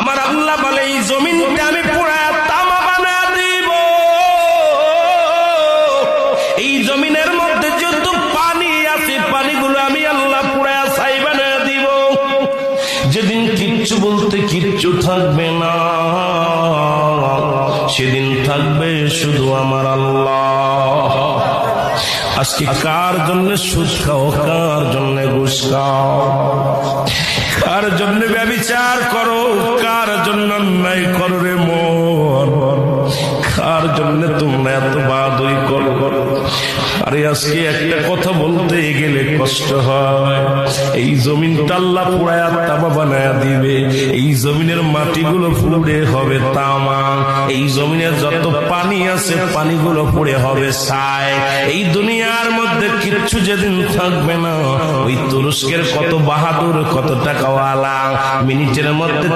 আমার আল্লাহ বলে এই জমিনটা আমি পুরায়া তামা বানায়া দিব। এই জমিনের মধ্যে যত পানি আছে পানিগুলো আমি আল্লাহ পুরায়া ছাই বানায়া দিব। যেদিন কিচ্ছু বলতে কিচ্ছু থাকবে না, সেদিন থাকবে শুধু আমার আল্লাহ। আজকে কার জন্য সুদ খাও, কার জন্য ঘুষ খাও, কার জন্য ব্যভিচার করো, কার জন্য অন্যায় করো রে মন, কার জন্য তোমরা এত বাদই করো। আরে আজকে একটা কথা বলতে গেলে কষ্ট হয়। এই জমিনটা আল্লাহ পুরায়া তামা বানায়া দিবে। এই জমিনের মাটিগুলো পুড়ে হবে তামা। এই জমিনের যত পানি আছে পানিগুলো পুড়ে হবে ছাই। এই দুনিয়ার মধ্যে কিচ্ছু যেদিন থাকবে না, ওই তুরস্কের কত বাহাদুর, কত টাকাওয়ালা মিনিটের মধ্যে